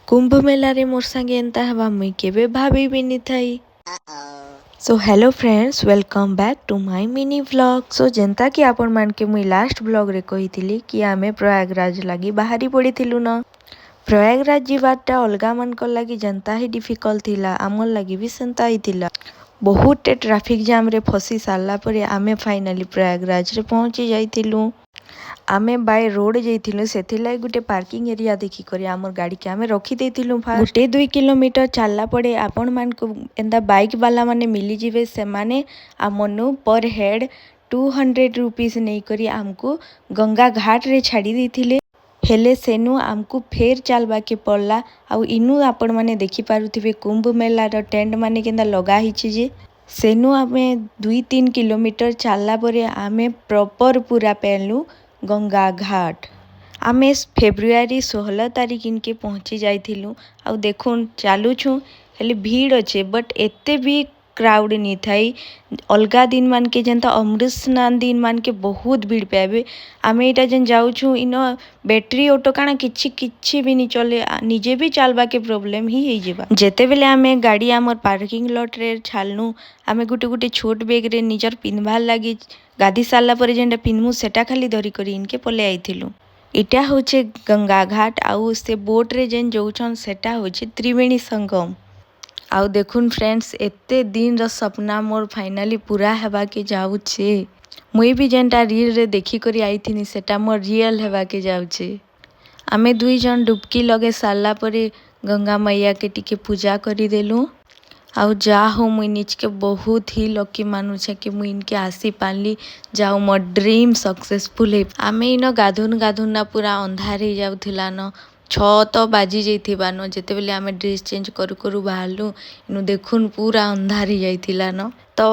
कुंभ मेलारे मोर संगे एंता हवा मुई केबे भाभी भी नी थाई। So hello friends, welcome back to my mini vlog. So जेंता कि आपण मान के मुई लास्ट व्लॉग रे कहिथिली कि आमे प्रयागराज लागी बाहरी पड़ीथिलु न। प्रयागराज जीवाटा अलगा मानक लागी जेंता ही डिफिकल्ट थिला आमर लागी भी सेंता ही थिला। बहुत ट्रैफिक जाम रे फसी सारला परे आमे फाइनली प्रयागराज रे पहुंची जाइथिलु। आमे by road जाइथिलु सेथिलाई Gute parking area देखि करी हमर गाड़ी के आमे रखी देथिलु। गुटे 2 किलोमीटर चलला पड़े आपण मान को एंदा बाइक वाला माने मिली जिवे से माने आमनु पर हेड 200 रुपीस नहीं करी हमको गंगा घाट रे छाड़ी देथिले। हेले सेनु हमको फेर चलबा के पड़ला। आ इनु आपण माने देखि पारुथिबे कुंभ मेला रो टेंट माने केंदा लगा हिची जे सेनु आमे 2-3 किलोमीटर चलला परे आमे प्रॉपर पूरा पेलु गंगा घाट। आमे फेब्रुआरी 16 तारीख इनके पहुंची जाइथिलु। आ देखुन चालू छु हेले भीड़ अच्छे बट एते भी क्राउड नहीं थाई। अलगा दिन मान के जेंता अमृत स्नान दिन मान के बहुत भीड़ पाबे। आमे इटा जेन जाऊ छु इन बैटरी ऑटो काना किछि भी नहीं चले निजे भी चलबा के प्रॉब्लम ही होई जेबा। जेते बेले आमे गाड़ी हमर पार्किंग लॉट रे छालनु आमे गुटे गुटे छोट बैग रे निजर पिनभार लागी गाधी सारला परे जेंटा पिनमु सेटा खाली धरी करी इनके पले आइथिलु। इटा होचे गंगा घाट आउ से बोट रे जेन जोउछन सेटा होचे त्रिवेणी संगम। आउ देखुन फ्रेंड्स एते दिन रो सपना मोर फाइनली पूरा हेबा के जाउछे। मुई भी जेंटा रील रे देखि करी आइथिनी सेटा मोर रियल हेबा के जाउछे। आमे दुई जन डुबकी लगे सारला परे गंगा मैया के टिके पूजा करी देलु। आउ जा हो मुई निज के बहुत ही लकी मानुछे कि मुई इनके आसी पारली जाओ मोर ड्रीम सक्सेसफुल हे। आमे इन गाधुन गाधुन ना पूरा अंधार ही जाउथिला न 6 तो बाजी जाइथिबा न जेते बेले आमे ड्रेस चेंज करू करू बाहरलु इनु देखुन पूरा अंधार ही जाइथिला न। तो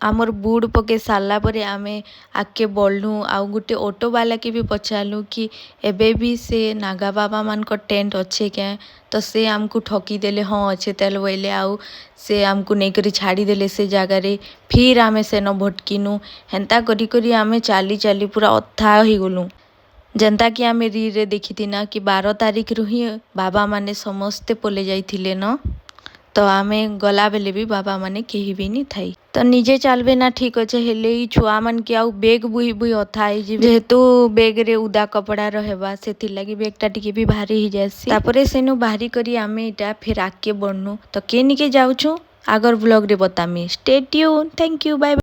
आमर बुड़ पके सारला परे आमे आके बढ़लु आउ गुटे ऑटो वाला के भी पचारलु कि एबे भी से नागा बाबा मान को टेंट अच्छे क्या। तो से हमको ठकी देले हाँ अच्छे तेल बोले आउ से हमको नहीं करी छाड़ी देले से जगह रे। फिर आमे से न भटकिनु हेंता करी करी आमे चाली चाली पूरा अथा ही गलु। जेंता कि आमे री रे देखी थी ना कि 12 तारीख रु ही बाबा माने समस्ते पले जाइथिले न। तो आमे गला बेले भी बाबा माने केही भी नहीं थाई। तो निजे चलबे ना ठीक अच्छे हेले ही छुआ मन के आउ बेग बुही बुही अथा ही जेहेतु बेग रे उदा कपड़ा रहेबा सेथिर लागी बेगटा टिके भी भारी ही जासी। तापरे सेनु भारी करी आमे इटा फिर आके बढ़नु। तो के निके जाउछु आगर व्लॉग रे बतामी। Stay tuned. Thank you bye.